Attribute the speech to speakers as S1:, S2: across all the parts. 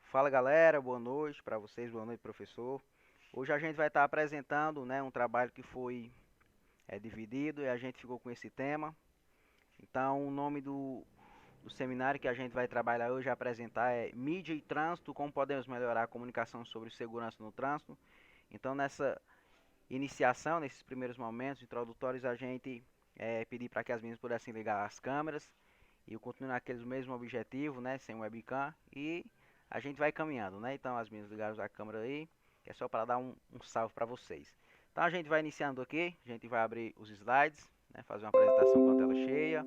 S1: Fala galera, boa noite para vocês, boa noite professor. Hoje a gente vai estar apresentando, um trabalho que foi dividido e a gente ficou com esse tema. Então o nome do seminário que a gente vai trabalhar hoje e apresentar é Mídia e Trânsito, como podemos melhorar a comunicação sobre segurança no trânsito. Então nessa iniciação, nesses primeiros momentos introdutórios, a gente pedir para que as meninas pudessem ligar as câmeras e eu continuo naqueles mesmo objetivo, né, sem webcam e a gente vai caminhando, né? Então as minhas ligaram a câmera aí, que é só para dar um salve para vocês. Então a gente vai iniciando aqui, a gente vai abrir os slides, né, fazer uma apresentação com a tela cheia,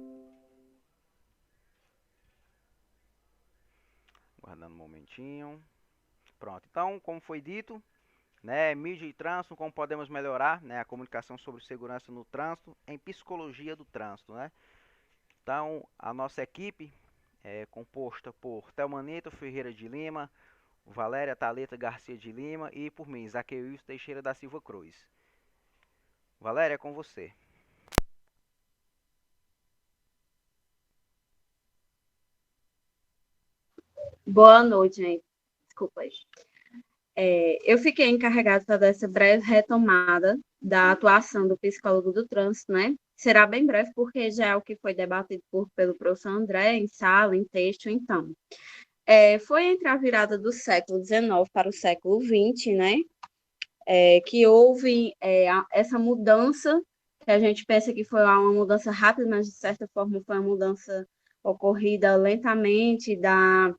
S1: guardando um momentinho. Pronto. Então, como foi dito, né, mídia e trânsito, como podemos melhorar, né, a comunicação sobre segurança no trânsito em psicologia do trânsito, né? Então, a nossa equipe é composta por Thelmanito Ferreira de Lima, Valéria Thalita Garcia de Lima e por mim, Zaqueus Teixeira da Silva Cruz. Valéria, é com você.
S2: Boa noite, gente. Desculpa aí. Eu fiquei encarregada para dar essa breve retomada da atuação do psicólogo do trânsito, né? Será bem breve, porque já é o que foi debatido pelo professor André, em sala, em texto, então. Foi entre a virada do século XIX para o século XX, né? Que houve essa mudança, que a gente pensa que foi uma mudança rápida, mas de certa forma foi uma mudança ocorrida lentamente da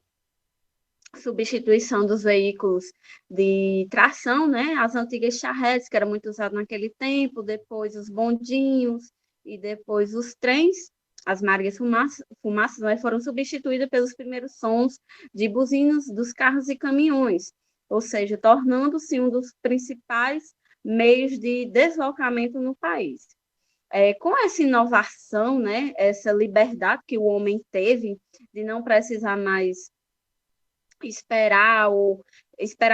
S2: substituição dos veículos de tração, né? As antigas charretes, que era muito usado naquele tempo, depois os bondinhos e depois os trens, as Marias Fumaças, né, foram substituídas pelos primeiros sons de buzinas dos carros e caminhões, ou seja, tornando-se um dos principais meios de deslocamento no país. Com essa inovação, né, essa liberdade que o homem teve de não precisar mais esperar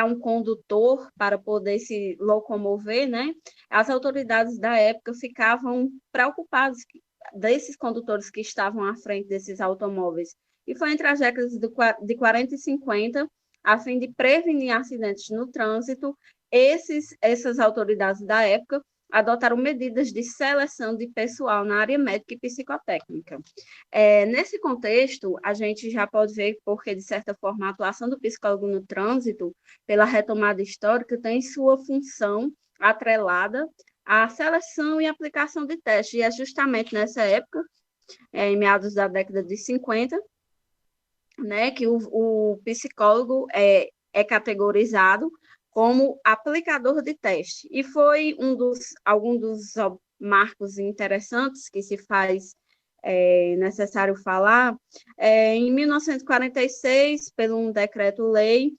S2: um condutor para poder se locomover, né? As autoridades da época ficavam preocupadas desses condutores que estavam à frente desses automóveis. E foi entre as décadas de 40 e 50, a fim de prevenir acidentes no trânsito, essas autoridades da época adotaram medidas de seleção de pessoal na área médica e psicotécnica. Nesse contexto, a gente já pode ver porque, de certa forma, a atuação do psicólogo no trânsito, pela retomada histórica, tem sua função atrelada à seleção e aplicação de testes. E é justamente nessa época, em meados da década de 50, né, que o psicólogo é categorizado como aplicador de teste. E foi algum dos marcos interessantes que se faz necessário falar, em 1946, pelo um decreto-lei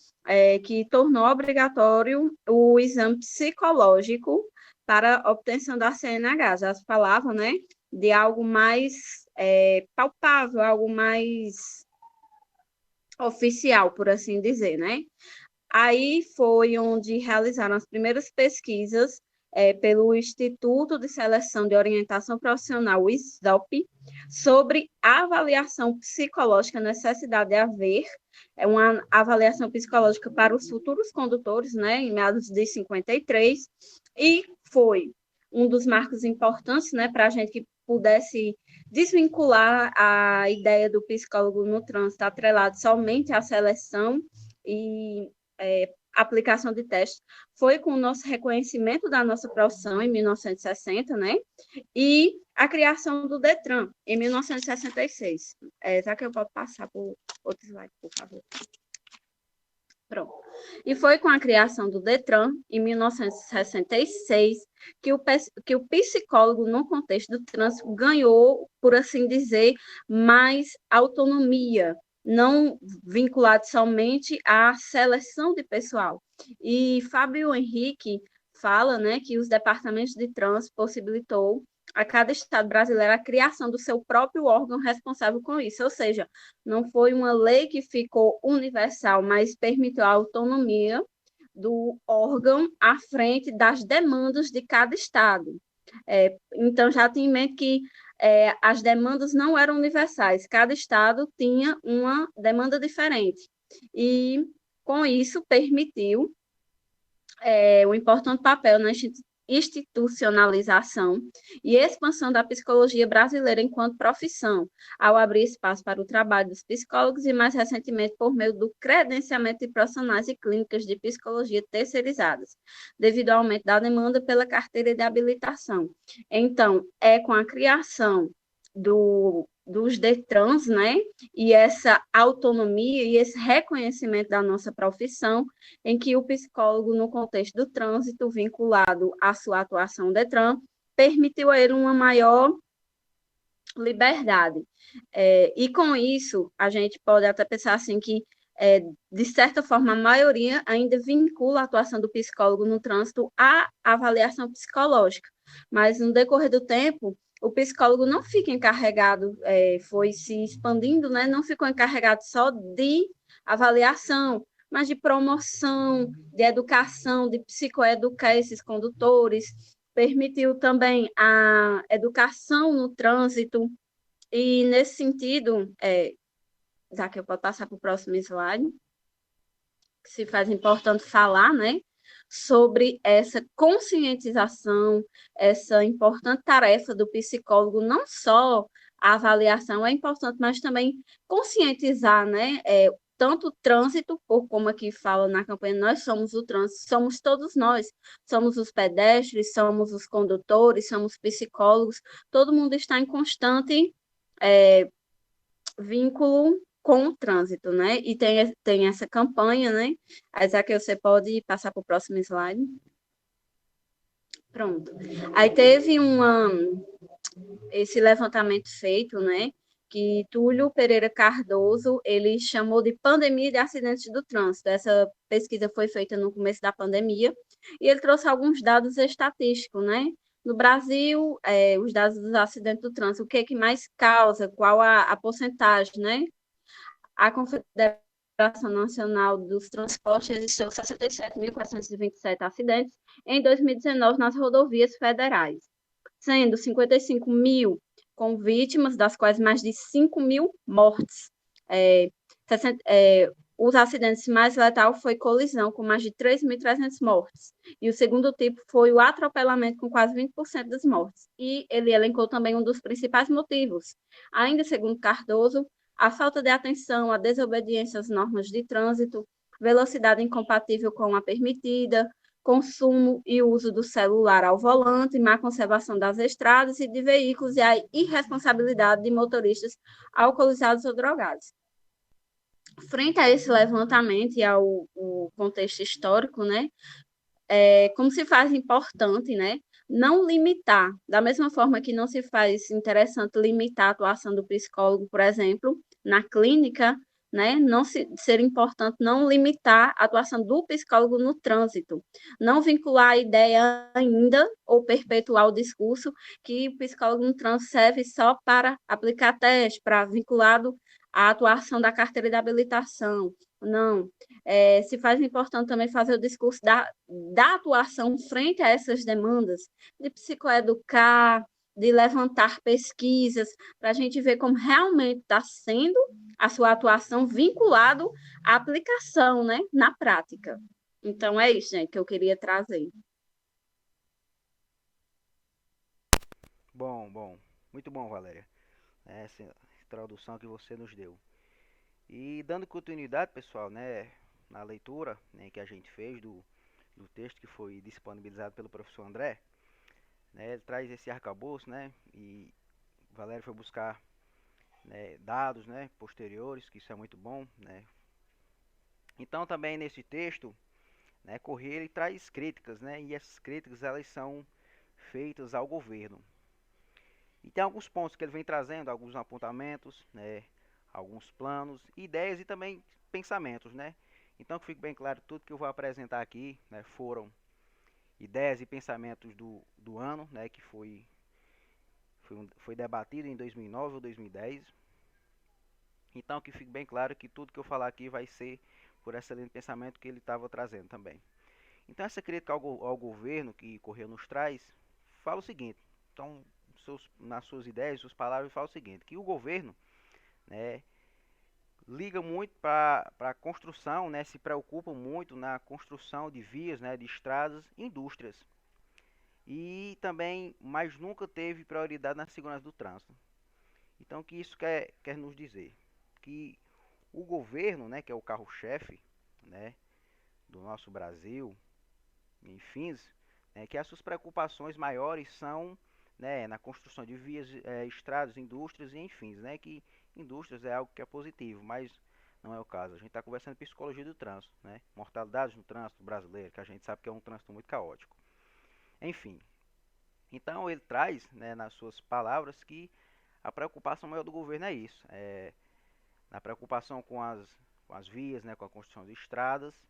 S2: que tornou obrigatório o exame psicológico para obtenção da CNH. Já se falava, né, de algo mais palpável, algo mais oficial, por assim dizer, né? Aí foi onde realizaram as primeiras pesquisas pelo Instituto de Seleção de Orientação Profissional, o ISOP, sobre a avaliação psicológica, a necessidade de haver uma avaliação psicológica para os futuros condutores, né, em meados de 53, e foi um dos marcos importantes, né, para a gente que pudesse desvincular a ideia do psicólogo no trânsito atrelado somente à seleção e aplicação de testes, foi com o nosso reconhecimento da nossa profissão em 1960, né? E a criação do Detran em 1966. Já que eu posso passar por outro slide, por favor. Pronto. E foi com a criação do Detran, em 1966, que o psicólogo, no contexto do trânsito, ganhou, por assim dizer, mais autonomia, não vinculado somente à seleção de pessoal. E Fábio Henrique fala, né, que os departamentos de trânsito possibilitou a cada estado brasileiro a criação do seu próprio órgão responsável com isso, ou seja, não foi uma lei que ficou universal, mas permitiu a autonomia do órgão à frente das demandas de cada estado. Então, já tem em mente que as demandas não eram universais, cada estado tinha uma demanda diferente. E Com isso, permitiu um importante papel na institucionalização e expansão da psicologia brasileira enquanto profissão, ao abrir espaço para o trabalho dos psicólogos e, mais recentemente, por meio do credenciamento de profissionais e clínicas de psicologia terceirizadas, devido ao aumento da demanda pela carteira de habilitação. Então, é com a criação dos DETRANs, né, e essa autonomia e esse reconhecimento da nossa profissão, em que o psicólogo, no contexto do trânsito, vinculado à sua atuação DETRAN, permitiu a ele uma maior liberdade. E com isso, a gente pode até pensar assim que, de certa forma, a maioria ainda vincula a atuação do psicólogo no trânsito à avaliação psicológica, mas no decorrer do tempo, o psicólogo não fica encarregado, foi se expandindo, né? Não ficou encarregado só de avaliação, mas de promoção, de educação, de psicoeducar esses condutores, permitiu também a educação no trânsito, e nesse sentido, já que eu posso passar para o próximo slide, que se faz importante falar, né, sobre essa conscientização, essa importante tarefa do psicólogo, não só a avaliação é importante, mas também conscientizar, né, tanto o trânsito, ou como aqui fala na campanha, nós somos o trânsito, somos todos nós, somos os pedestres, somos os condutores, somos psicólogos, todo mundo está em constante vínculo com o trânsito, né? E tem essa campanha, né? Isaac, você pode passar para o próximo slide. Pronto. Aí teve esse levantamento feito, né? Que Túlio Pereira Cardoso, ele chamou de pandemia de acidentes do trânsito. Essa pesquisa foi feita no começo da pandemia e ele trouxe alguns dados estatísticos, né? No Brasil, os dados dos acidentes do trânsito, o que é que mais causa, qual a porcentagem, né? A Confederação Nacional dos Transportes registrou 67.427 acidentes em 2019 nas rodovias federais, sendo 55 mil com vítimas, das quais mais de 5 mil mortes. Os acidentes mais letais foi colisão, com mais de 3.300 mortes. E o segundo tipo foi o atropelamento, com quase 20% das mortes. E ele elencou também um dos principais motivos. Ainda segundo Cardoso, a falta de atenção, a desobediência às normas de trânsito, velocidade incompatível com a permitida, consumo e uso do celular ao volante, má conservação das estradas e de veículos e a irresponsabilidade de motoristas alcoolizados ou drogados. Frente a esse levantamento e ao contexto histórico, né, como se faz importante, né, não limitar, da mesma forma que não se faz interessante limitar a atuação do psicólogo, por exemplo, na clínica, né, ser importante não limitar a atuação do psicólogo no trânsito, não vincular a ideia ainda ou perpetuar o discurso que o psicólogo no trânsito serve só para aplicar teste, para vinculado à atuação da carteira de habilitação. Não, se faz importante também fazer o discurso da atuação frente a essas demandas, de psicoeducar, de levantar pesquisas, para a gente ver como realmente está sendo a sua atuação vinculado à aplicação, né, na prática. Então, é isso, gente, que eu queria trazer.
S1: Bom, muito bom, Valéria, essa introdução que você nos deu. E dando continuidade, pessoal, né, na leitura, né, que a gente fez do texto que foi disponibilizado pelo professor André, né, ele traz esse arcabouço, né, e Valéria foi buscar, né, dados, né, posteriores, que isso é muito bom, né. Então também nesse texto, né, Corrêa ele traz críticas, né, e essas críticas elas são feitas ao governo. E tem alguns pontos que ele vem trazendo, alguns apontamentos, né, alguns planos, ideias e também pensamentos, né. Então que fique bem claro, tudo que eu vou apresentar aqui, né, foram ideias e pensamentos do ano, né, que foi debatido em 2009 ou 2010. Então que fique bem claro que tudo que eu falar aqui vai ser por esse linha de pensamento que ele estava trazendo também. Então essa crítica ao governo que Correia nos traz, fala o seguinte, então nas suas ideias, suas palavras, fala o seguinte, que o governo, né, liga muito para a construção, né, se preocupa muito na construção de vias, né, de estradas, indústrias. E também, mas nunca teve prioridade na segurança do trânsito. Então, o que isso quer nos dizer? Que o governo, né, que é o carro-chefe, né, do nosso Brasil, enfim, né, que as suas preocupações maiores são, né, na construção de vias, estradas, indústrias e enfim, né, que indústrias é algo que é positivo, mas não é o caso. A gente está conversando de psicologia do trânsito, né, mortalidade no trânsito brasileiro, que a gente sabe que é um trânsito muito caótico. Enfim, então ele traz, né, nas suas palavras que a preocupação maior do governo é isso, na preocupação com as vias, né, com a construção de estradas,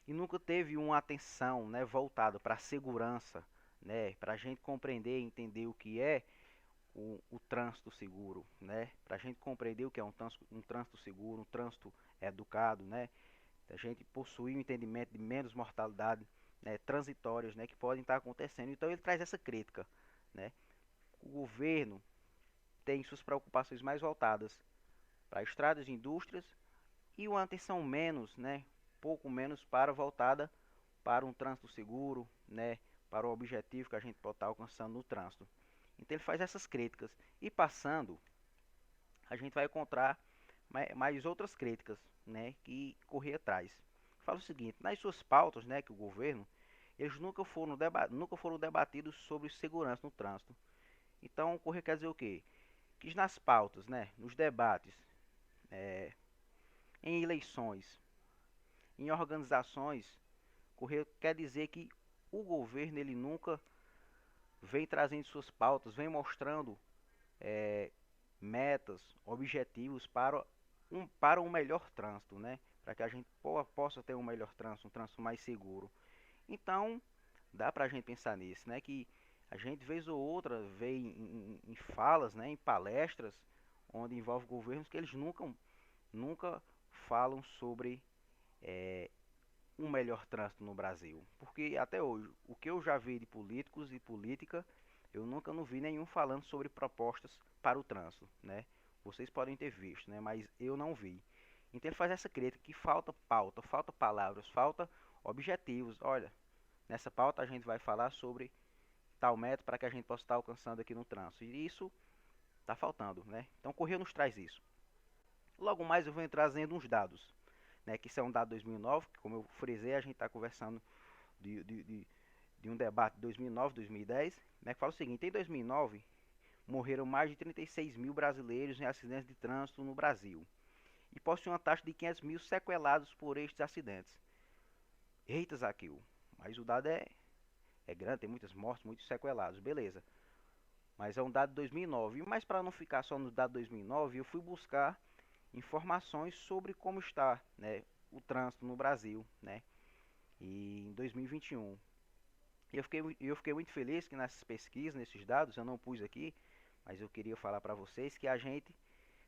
S1: e nunca teve uma atenção, né, voltada para a segurança, né, para a gente compreender e entender o que é o trânsito seguro, né, para a gente compreender o que é um trânsito seguro, um trânsito educado, né, a gente possuir um entendimento de menos mortalidade, né, transitórias, né, que podem estar acontecendo. Então ele traz essa crítica, né, o governo tem suas preocupações mais voltadas para estradas e indústrias e uma atenção menos, né, pouco menos voltada para um trânsito seguro, né, para o objetivo que a gente pode estar alcançando no trânsito. Então ele faz essas críticas e passando, a gente vai encontrar mais outras críticas, né, que correr atrás. Fala o seguinte: nas suas pautas, né, que o governo, eles nunca foram debatidos sobre segurança no trânsito. Então, correr quer dizer o quê? Que nas pautas, né, nos debates, é, em eleições, em organizações, correr quer dizer que o governo ele nunca vem trazendo suas pautas, vem mostrando é, metas, objetivos para um melhor trânsito, né? Para que a gente possa ter um melhor trânsito, um trânsito mais seguro. Então, dá para a gente pensar nisso, né? Que a gente, vez ou outra, vê em falas, né? Em palestras, onde envolve governos que eles nunca falam sobre é, um melhor trânsito no Brasil. Porque até hoje, o que eu já vi de políticos e política, eu nunca não vi nenhum falando sobre propostas para o trânsito, né? Vocês podem ter visto, né? Mas eu não vi. Então ele faz essa crítica que falta pauta, falta palavras, falta objetivos. Olha, nessa pauta a gente vai falar sobre tal método para que a gente possa estar alcançando aqui no trânsito. E isso está faltando, né? Então o Correio nos traz isso. Logo mais eu venho trazendo uns dados, né? Que isso é um dado 2009, que como eu frisei, a gente está conversando de, de, de, de um debate de 2009, 2010, né? Que fala o seguinte: em 2009 morreram mais de 36 mil brasileiros em acidentes de trânsito no Brasil e possui uma taxa de 500 mil sequelados por estes acidentes. Eita, Zaquil, mas o dado é grande, tem muitas mortes, muitos sequelados, beleza. Mas é um dado de 2009. Mas para não ficar só no dado de 2009, eu fui buscar informações sobre como está, né, o trânsito no Brasil, né, e em 2021. Eu fiquei muito feliz que nessas pesquisas, nesses dados, eu não pus aqui, mas eu queria falar para vocês que a gente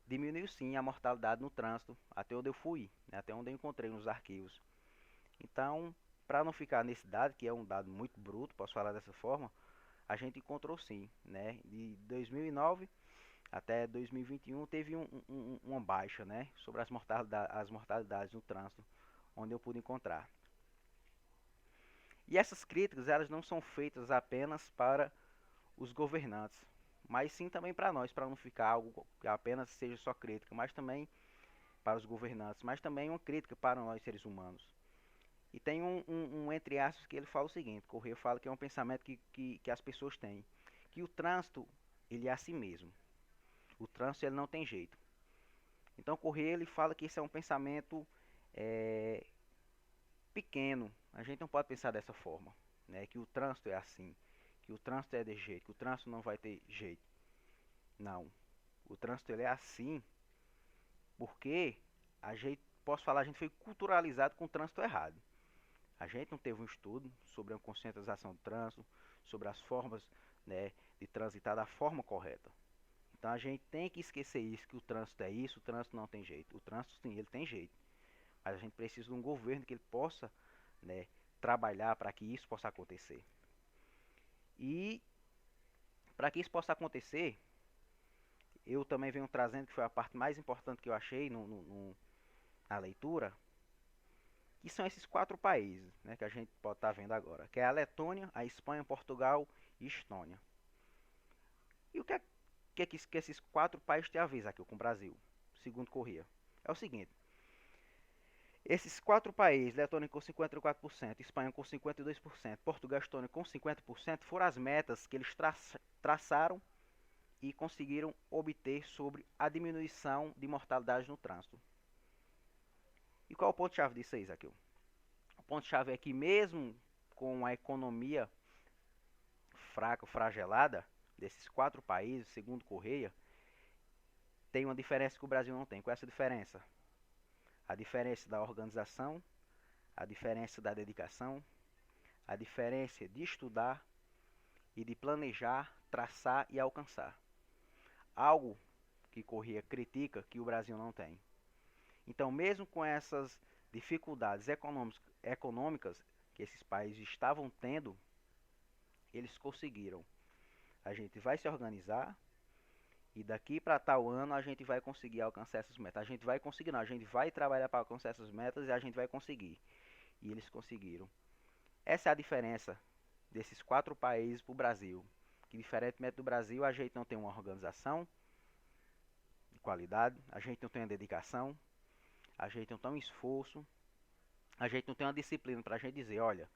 S1: diminuiu sim a mortalidade no trânsito, até onde eu fui, né, até onde eu encontrei nos arquivos. Então, para não ficar nesse dado, que é um dado muito bruto, posso falar dessa forma, a gente encontrou sim, né, de 2009 até 2021 teve uma baixa, né, sobre as mortalidades no trânsito, onde eu pude encontrar. E essas críticas, elas não são feitas apenas para os governantes, mas sim também para nós, para não ficar algo que apenas seja só crítica, mas também para os governantes, mas também uma crítica para nós seres humanos. E tem um entre aspas que ele fala o seguinte: Correia fala que é um pensamento que as pessoas têm, que o trânsito ele é assim mesmo. O trânsito ele não tem jeito. Então Correia ele fala que isso é um pensamento é, pequeno. A gente não pode pensar dessa forma, né? Que o trânsito é assim, que o trânsito é de jeito, que o trânsito não vai ter jeito. Não. O trânsito ele é assim porque posso falar, a gente foi culturalizado com o trânsito errado. A gente não teve um estudo sobre a conscientização do trânsito, sobre as formas, né, de transitar da forma correta. Então a gente tem que esquecer isso, que o trânsito é isso, o trânsito não tem jeito. O trânsito sim, ele tem jeito. Mas a gente precisa de um governo que ele possa, né, trabalhar para que isso possa acontecer. E para que isso possa acontecer, eu também venho trazendo, que foi a parte mais importante que eu achei na leitura, que são esses quatro países, né, que a gente pode estar vendo agora, que é a Letônia, a Espanha, Portugal e Estônia. E o que esses quatro países têm a ver aqui com o Brasil, segundo Corrêa? É o seguinte, esses quatro países, Letônia com 54%, Espanha com 52%, Portugal e Estônia com 50%, foram as metas que eles traçaram e conseguiram obter sobre a diminuição de mortalidade no trânsito. E qual é o ponto-chave disso aí, Zaqueu? O ponto-chave é que mesmo com a economia fraca, fragelada, desses quatro países, segundo Correia, tem uma diferença que o Brasil não tem. Qual é essa diferença? A diferença da organização, a diferença da dedicação, a diferença de estudar e de planejar, traçar e alcançar. Algo que Correia critica que o Brasil não tem. Então, mesmo com essas dificuldades econômicas que esses países estavam tendo, eles conseguiram. A gente vai se organizar e daqui para tal ano a gente vai conseguir alcançar essas metas. A gente vai conseguir, não, a gente vai trabalhar para alcançar essas metas e a gente vai conseguir. E eles conseguiram. Essa é a diferença desses quatro países para o Brasil. Que diferentemente do Brasil, a gente não tem uma organização de qualidade, a gente não tem uma dedicação, a gente não tem um esforço, a gente não tem uma disciplina para a gente dizer, olha,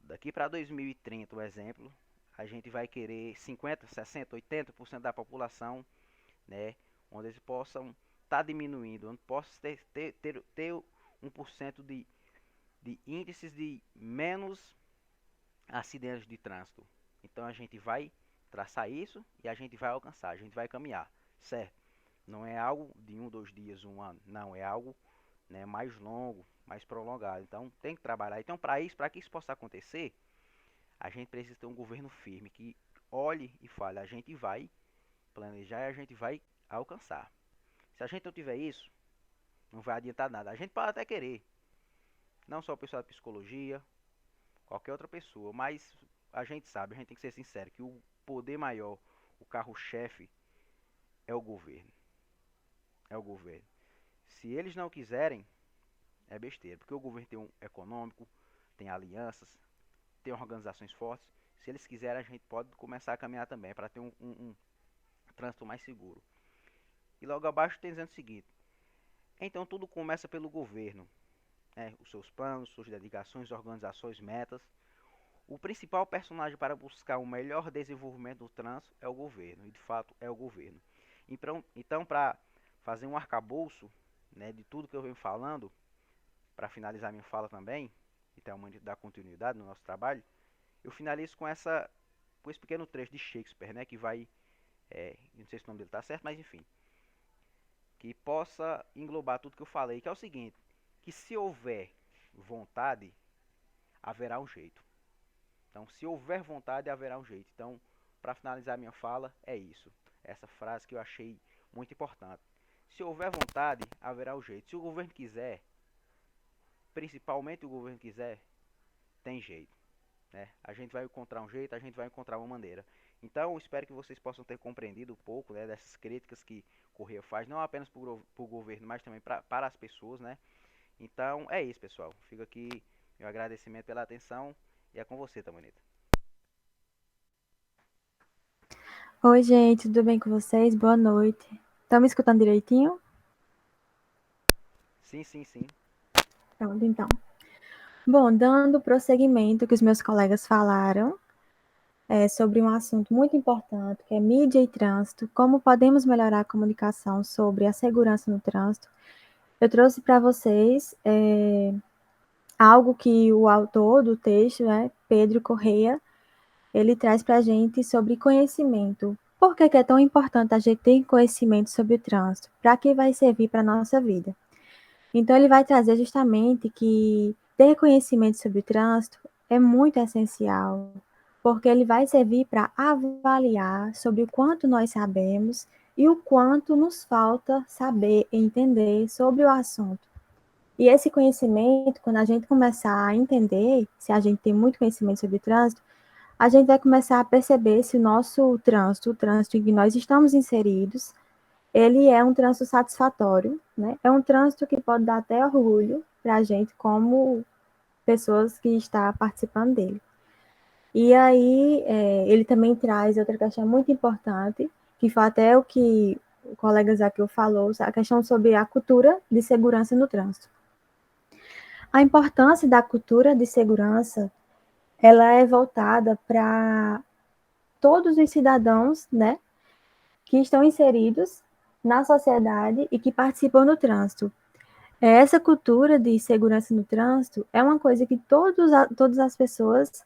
S1: daqui para 2030, por exemplo, a gente vai querer 50, 60, 80% da população, né, onde eles possam estar diminuindo, onde possa ter 1% de índices de menos acidentes de trânsito. Então a gente vai traçar isso e a gente vai alcançar, a gente vai caminhar, certo? Não é algo de 2 dias, 1 ano, não, é algo, né, mais longo, mais prolongado. Então tem que trabalhar. Então para que isso possa acontecer, a gente precisa ter um governo firme que olhe e fale, a gente vai planejar e a gente vai alcançar. Se a gente não tiver isso, não vai adiantar nada. A gente pode até querer, não só o pessoal da psicologia, qualquer outra pessoa, mas a gente sabe, a gente tem que ser sincero, que o poder maior, o carro-chefe é o governo. É o governo. Se eles não quiserem, é besteira, porque o governo tem um econômico, tem alianças, tem organizações fortes. Se eles quiserem, a gente pode começar a caminhar também para ter um trânsito mais seguro. E logo abaixo tem dizendo o seguinte: então tudo começa pelo governo, né? Os seus planos, suas dedicações, organizações, metas. O principal personagem para buscar um melhor desenvolvimento do trânsito é o governo, e de fato é o governo. Então para fazer um arcabouço, né, de tudo que eu venho falando, para finalizar minha fala também, e ter uma dar continuidade no nosso trabalho, eu finalizo com esse pequeno trecho de Shakespeare, né, que vai, não sei se o nome dele está certo, mas enfim, que possa englobar tudo que eu falei, que é o seguinte, que se houver vontade, haverá um jeito. Então, se houver vontade, haverá um jeito. Então, para finalizar minha fala, é isso. Essa frase que eu achei muito importante. Se houver vontade, haverá um jeito. Se o governo quiser, principalmente o governo quiser, tem jeito, né? A gente vai encontrar um jeito, a gente vai encontrar uma maneira. Então, eu espero que vocês possam ter compreendido um pouco, né, dessas críticas que Correia faz, não apenas para o governo, mas também para as pessoas, né? Então, é isso, pessoal. Fica aqui meu agradecimento pela atenção e é com você, Tamanita.
S3: Oi, gente, tudo bem com vocês? Boa noite. Estão me escutando direitinho?
S1: Sim, sim, sim.
S3: Pronto, então. Bom, dando prosseguimento que os meus colegas falaram sobre um assunto muito importante, que é mídia e trânsito, como podemos melhorar a comunicação sobre a segurança no trânsito, eu trouxe para vocês algo que o autor do texto, né, Pedro Correia, ele traz para a gente sobre conhecimento. Por que é tão importante a gente ter conhecimento sobre o trânsito? Para que vai servir para a nossa vida? Então, ele vai trazer justamente que ter conhecimento sobre o trânsito é muito essencial, porque ele vai servir para avaliar sobre o quanto nós sabemos e o quanto nos falta saber e entender sobre o assunto. E esse conhecimento, quando a gente começar a entender, se a gente tem muito conhecimento sobre o trânsito, a gente vai começar a perceber se o nosso trânsito, o trânsito em que nós estamos inseridos, ele é um trânsito satisfatório, né? É um trânsito que pode dar até orgulho para a gente como pessoas que estão participando dele. E aí, ele também traz outra questão muito importante, que foi até o que o colega Zaqueu falou, a questão sobre a cultura de segurança no trânsito. A importância da cultura de segurança, ela é voltada para todos os cidadãos, né, que estão inseridos na sociedade e que participam do trânsito. Essa cultura de segurança no trânsito é uma coisa que todas as pessoas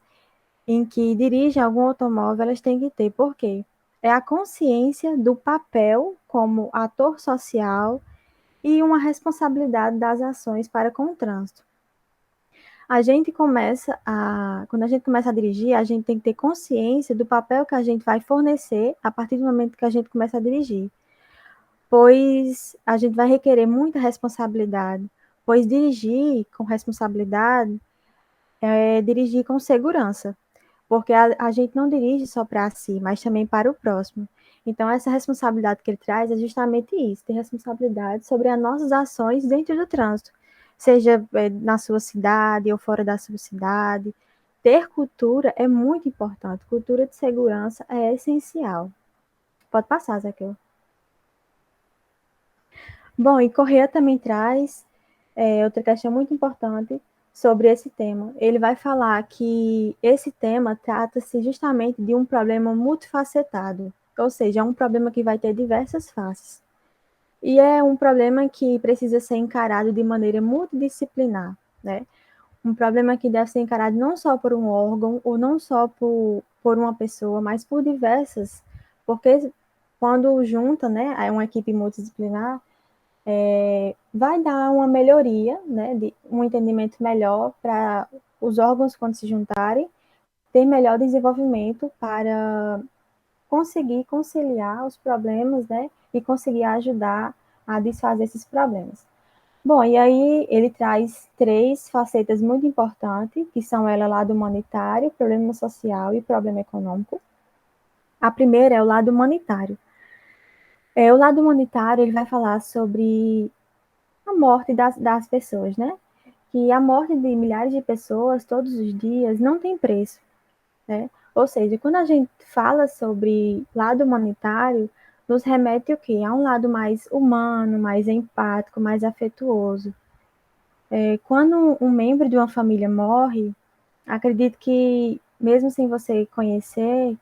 S3: em que dirigem algum automóvel, elas têm que ter. Por quê? É a consciência do papel como ator social e uma responsabilidade das ações para com o trânsito. Quando a gente começa a dirigir, a gente tem que ter consciência do papel que a gente vai fornecer a partir do momento que a gente começa a dirigir, pois a gente vai requerer muita responsabilidade, pois dirigir com responsabilidade é dirigir com segurança, porque a gente não dirige só para si, mas também para o próximo. Então, essa responsabilidade que ele traz é justamente isso, ter responsabilidade sobre as nossas ações dentro do trânsito, seja na sua cidade ou fora da sua cidade. Ter cultura é muito importante, cultura de segurança é essencial. Pode passar, Zaqueu. Bom, e Corrêa também traz outra questão muito importante sobre esse tema. Ele vai falar que esse tema trata-se justamente de um problema multifacetado, ou seja, é um problema que vai ter diversas faces. E é um problema que precisa ser encarado de maneira multidisciplinar, né? Um problema que deve ser encarado não só por um órgão, ou não só por uma pessoa, mas por diversas, porque quando junta, né, uma equipe multidisciplinar, vai dar uma melhoria, né, um entendimento melhor para os órgãos, quando se juntarem, ter melhor desenvolvimento para conseguir conciliar os problemas, né, e conseguir ajudar a desfazer esses problemas. Bom, e aí ele traz 3 facetas muito importantes, que são ela lado humanitário, problema social e problema econômico. A primeira é o lado humanitário. O lado humanitário, ele vai falar sobre a morte das pessoas, né? Que a morte de milhares de pessoas todos os dias não tem preço, né? Ou seja, quando a gente fala sobre lado humanitário, nos remete o quê? A um lado mais humano, mais empático, mais afetuoso. Quando um membro de uma família morre, acredito que, mesmo sem você conhecer,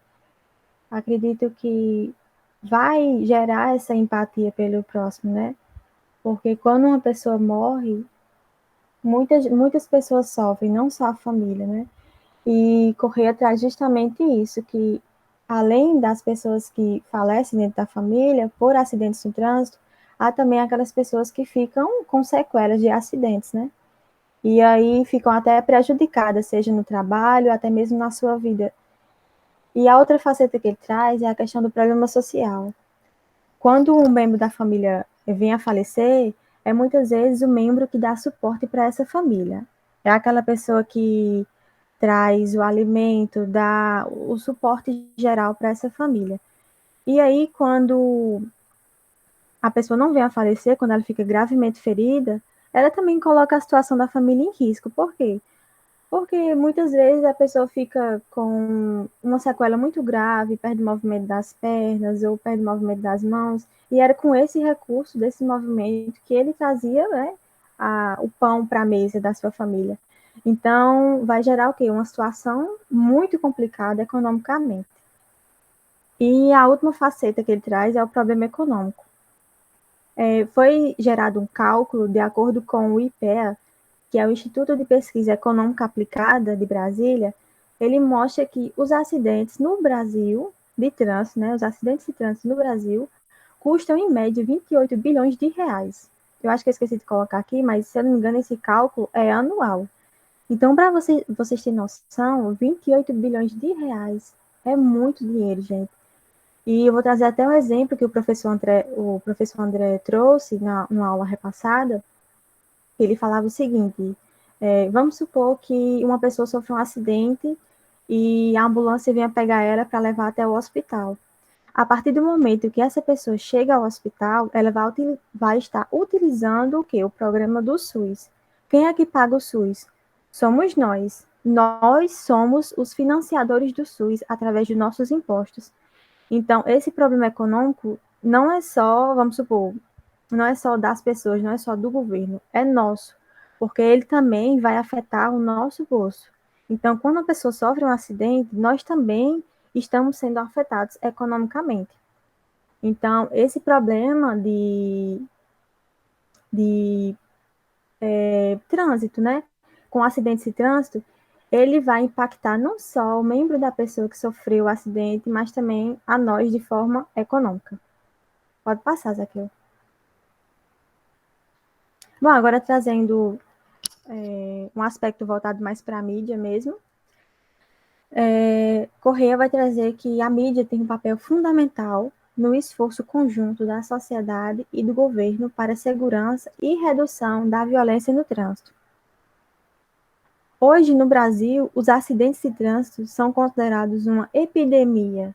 S3: acredito que vai gerar essa empatia pelo próximo, né? Porque quando uma pessoa morre, muitas pessoas sofrem, não só a família, né? E correr atrás justamente isso, que além das pessoas que falecem dentro da família por acidentes no trânsito, há também aquelas pessoas que ficam com sequelas de acidentes, né? E aí ficam até prejudicadas, seja no trabalho, até mesmo na sua vida. E a outra faceta que ele traz é a questão do problema social. Quando um membro da família vem a falecer, é muitas vezes o membro que dá suporte para essa família. É aquela pessoa que traz o alimento, dá o suporte geral para essa família. E aí, quando a pessoa não vem a falecer, quando ela fica gravemente ferida, ela também coloca a situação da família em risco. Por quê? Porque muitas vezes a pessoa fica com uma sequela muito grave, perde o movimento das pernas ou perde o movimento das mãos, e era com esse recurso, desse movimento, que ele trazia, né, o pão para a mesa da sua família. Então, vai gerar o quê? Uma situação muito complicada economicamente. E a última faceta que ele traz é o problema econômico. Foi gerado um cálculo de acordo com o IPEA, que é o Instituto de Pesquisa Econômica Aplicada de Brasília. Ele mostra que os acidentes no Brasil de trânsito, né, os acidentes de trânsito no Brasil, custam em média 28 bilhões de reais. Eu acho que eu esqueci de colocar aqui, mas se eu não me engano, esse cálculo é anual. Então, para vocês terem noção, 28 bilhões de reais é muito dinheiro, gente. E eu vou trazer até um exemplo que o professor André trouxe numa aula repassada. Ele falava o seguinte: vamos supor que uma pessoa sofre um acidente e a ambulância venha pegar ela para levar até o hospital. A partir do momento que essa pessoa chega ao hospital, ela vai estar utilizando o quê? O programa do SUS. Quem é que paga o SUS? Somos nós. Nós somos os financiadores do SUS através dos nossos impostos. Então, esse problema econômico não é só, vamos supor, não é só das pessoas, não é só do governo, é nosso, porque ele também vai afetar o nosso bolso. Então, quando a pessoa sofre um acidente, nós também estamos sendo afetados economicamente. Então, esse problema de trânsito, né, com acidentes de trânsito, ele vai impactar não só o membro da pessoa que sofreu o acidente, mas também a nós de forma econômica. Pode passar, Zaqueu. Bom, agora trazendo um aspecto voltado mais para a mídia mesmo. Correia vai trazer que a mídia tem um papel fundamental no esforço conjunto da sociedade e do governo para a segurança e redução da violência no trânsito. Hoje, no Brasil, os acidentes de trânsito são considerados uma epidemia.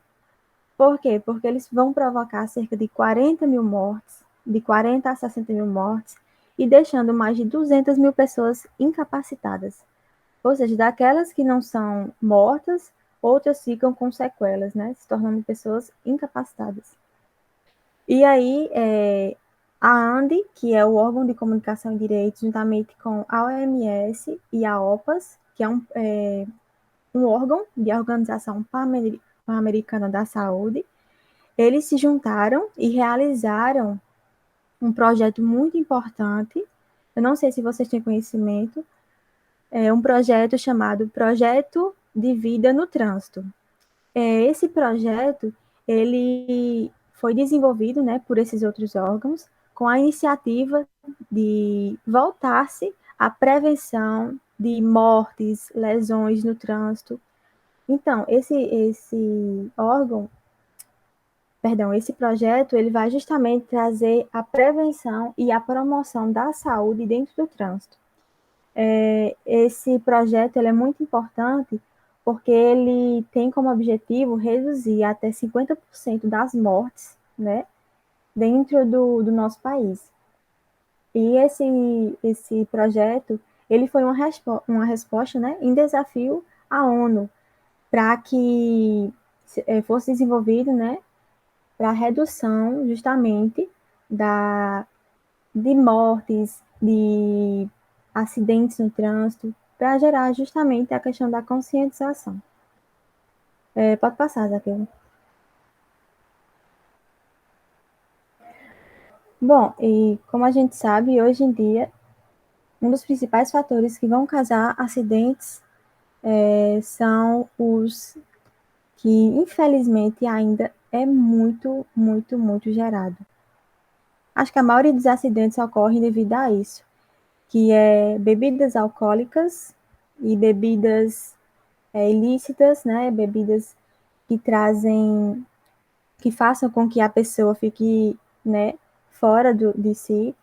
S3: Por quê? Porque eles vão provocar cerca de 40 mil mortes, de 40 a 60 mil mortes, e deixando mais de 200 mil pessoas incapacitadas. Ou seja, daquelas que não são mortas, outras ficam com sequelas, né? Se tornando pessoas incapacitadas. E aí, a ANDI, que é o órgão de comunicação e direitos, juntamente com a OMS e a OPAS, que é um órgão de Organização Pan-Americana da Saúde, eles se juntaram e realizaram um projeto muito importante. Eu não sei se vocês têm conhecimento, é um projeto chamado Projeto de Vida no Trânsito. Esse projeto, ele foi desenvolvido, né, por esses outros órgãos, com a iniciativa de voltar-se à prevenção de mortes, lesões no trânsito. Então, esse projeto, ele vai justamente trazer a prevenção e a promoção da saúde dentro do trânsito. Esse projeto ele é muito importante porque ele tem como objetivo reduzir até 50% das mortes, né, dentro do nosso país. E esse projeto, ele foi uma resposta, né, em desafio à ONU, para que fosse desenvolvido, né, para a redução justamente de mortes, de acidentes no trânsito, para gerar justamente a questão da conscientização. Pode passar, Zaqueu. Bom, e como a gente sabe, hoje em dia, um dos principais fatores que vão causar acidentes são os que, infelizmente, ainda é muito, muito, muito gerado. Acho que a maioria dos acidentes ocorre devido a isso, que é bebidas alcoólicas e bebidas ilícitas, né? Bebidas que que façam com que a pessoa fique, né, fora de si,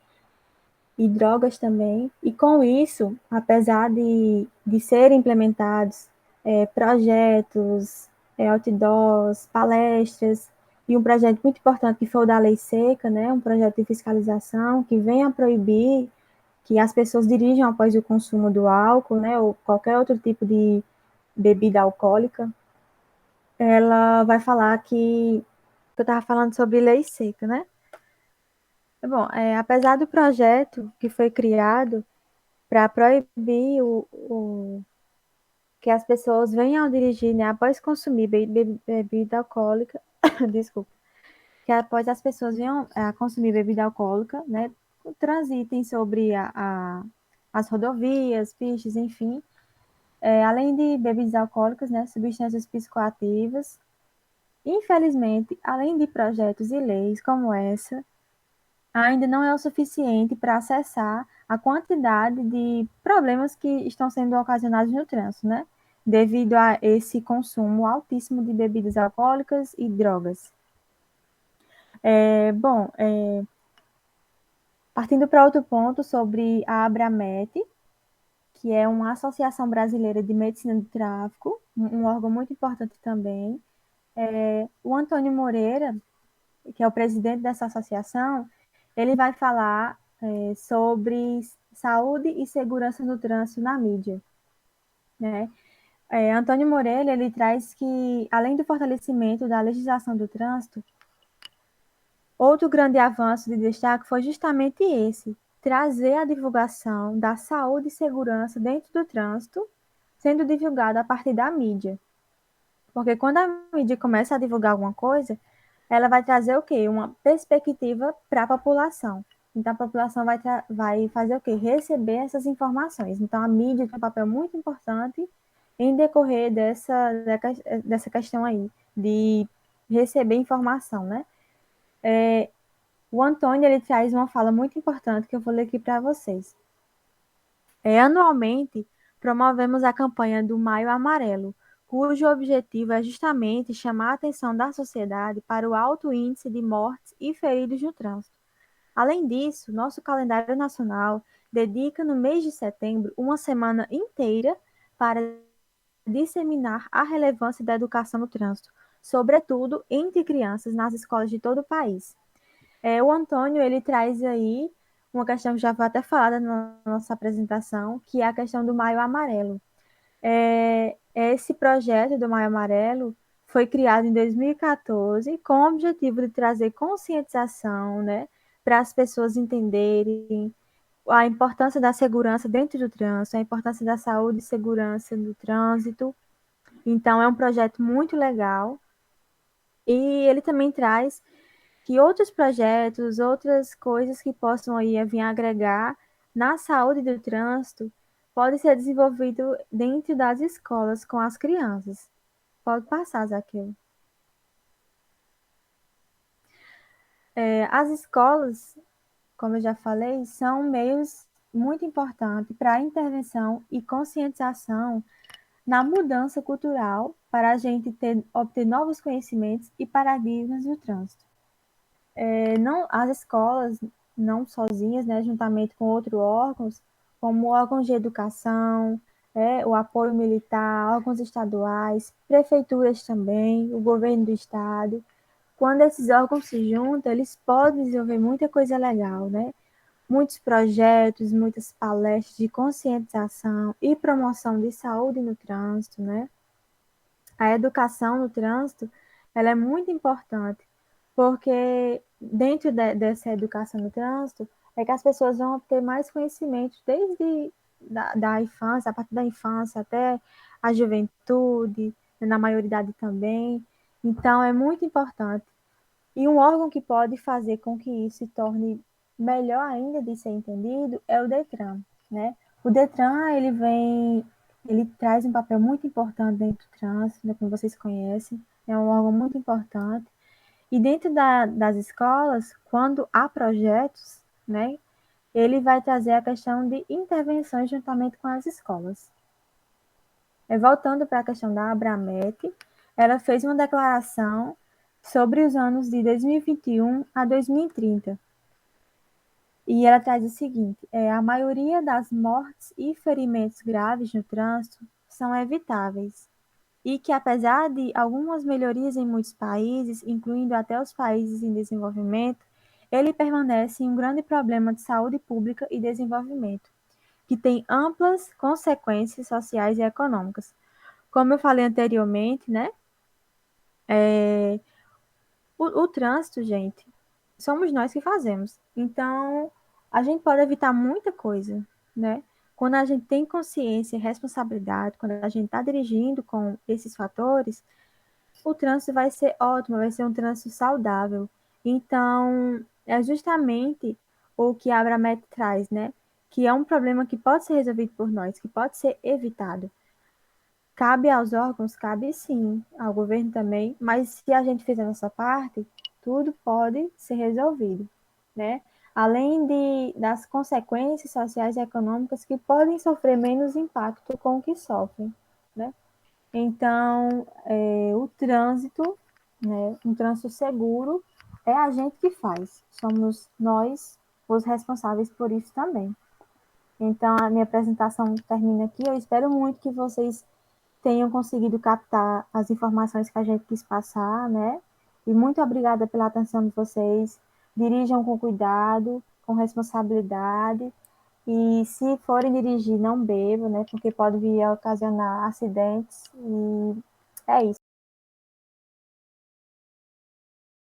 S3: e drogas também. E com isso, apesar de serem implementados projetos, outdoors, palestras, e um projeto muito importante que foi o da Lei Seca, né, um projeto de fiscalização que vem a proibir que as pessoas dirijam após o consumo do álcool, né, ou qualquer outro tipo de bebida alcoólica. Ela vai falar que eu estava falando sobre lei seca, né? Bom, apesar do projeto que foi criado para proibir que as pessoas venham dirigir, né, após consumir bebida alcoólica, desculpa, que após as pessoas venham a consumir bebida alcoólica, né, transitem sobre as rodovias, pistas, enfim, além de bebidas alcoólicas, né, substâncias psicoativas. Infelizmente, além de projetos e leis como essa, ainda não é o suficiente para acessar a quantidade de problemas que estão sendo ocasionados no trânsito, né? Devido a esse consumo altíssimo de bebidas alcoólicas e drogas. Bom, partindo para outro ponto sobre a Abramet, que é uma Associação Brasileira de Medicina do Tráfico, um órgão muito importante também. O Antônio Moreira, que é o presidente dessa associação, ele vai falar sobre saúde e segurança no trânsito na mídia, né? Antônio Moreira, ele traz que, além do fortalecimento da legislação do trânsito, outro grande avanço de destaque foi justamente esse, trazer a divulgação da saúde e segurança dentro do trânsito, sendo divulgada a partir da mídia. Porque quando a mídia começa a divulgar alguma coisa, ela vai trazer o quê? Uma perspectiva para a população. Então, a população vai fazer o quê? Receber essas informações. Então, a mídia tem um papel muito importante em decorrer dessa questão aí, de receber informação, né? O Antônio, ele traz uma fala muito importante que eu vou ler aqui para vocês. Anualmente, promovemos a campanha do Maio Amarelo, cujo objetivo é justamente chamar a atenção da sociedade para o alto índice de mortes e feridos no trânsito. Além disso, nosso calendário nacional dedica no mês de setembro uma semana inteira para disseminar a relevância da educação no trânsito, sobretudo entre crianças nas escolas de todo o país. O Antônio, ele traz aí uma questão que já foi até falada na nossa apresentação, que é a questão do Maio Amarelo. Esse projeto do Maio Amarelo foi criado em 2014 com o objetivo de trazer conscientização, né, para as pessoas entenderem a importância da segurança dentro do trânsito, a importância da saúde e segurança no trânsito. Então, é um projeto muito legal. E ele também traz que outros projetos, outras coisas que possam aí vir agregar na saúde do trânsito, pode ser desenvolvido dentro das escolas com as crianças. Pode passar, Zaqueu. As escolas, como eu já falei, são meios muito importantes para a intervenção e conscientização na mudança cultural para a gente obter novos conhecimentos e paradigmas do trânsito. Não, as escolas, não sozinhas, né, juntamente com outros órgãos, como órgãos de educação, o apoio militar, órgãos estaduais, prefeituras também, o governo do estado. Quando esses órgãos se juntam, eles podem desenvolver muita coisa legal, né? Muitos projetos, muitas palestras de conscientização e promoção de saúde no trânsito, né? A educação no trânsito, ela é muito importante, porque dentro dessa educação no trânsito, é que as pessoas vão ter mais conhecimento desde da infância, a partir da infância até a juventude, na maioridade também. Então, é muito importante. E um órgão que pode fazer com que isso se torne melhor ainda de ser entendido é o DETRAN, né? O DETRAN, ele traz um papel muito importante dentro do trânsito, né, como vocês conhecem, é um órgão muito importante. E dentro das escolas, quando há projetos, né, ele vai trazer a questão de intervenções juntamente com as escolas. Voltando para a questão da Abramet, ela fez uma declaração sobre os anos de 2021 a 2030. E ela traz o seguinte: a maioria das mortes e ferimentos graves no trânsito são evitáveis, e que apesar de algumas melhorias em muitos países, incluindo até os países em desenvolvimento, ele permanece um grande problema de saúde pública e desenvolvimento, que tem amplas consequências sociais e econômicas. Como eu falei anteriormente, né? O trânsito, gente, somos nós que fazemos. Então, a gente pode evitar muita coisa, né? Quando a gente tem consciência e responsabilidade, quando a gente está dirigindo com esses fatores, o trânsito vai ser ótimo, vai ser um trânsito saudável. Então, é justamente o que a Abramet traz, né? Que é um problema que pode ser resolvido por nós, que pode ser evitado. Cabe aos órgãos, cabe sim, ao governo também, mas se a gente fizer a nossa parte, tudo pode ser resolvido, né? Além das consequências sociais e econômicas que podem sofrer menos impacto com o que sofrem, né? Então, o trânsito, né, um trânsito seguro, é a gente que faz. Somos nós os responsáveis por isso também. Então, a minha apresentação termina aqui. Eu espero muito que vocês tenham conseguido captar as informações que a gente quis passar, né? E muito obrigada pela atenção de vocês. Dirijam com cuidado, com responsabilidade. E se forem dirigir, não bebam, né? Porque pode vir a ocasionar acidentes. E é isso.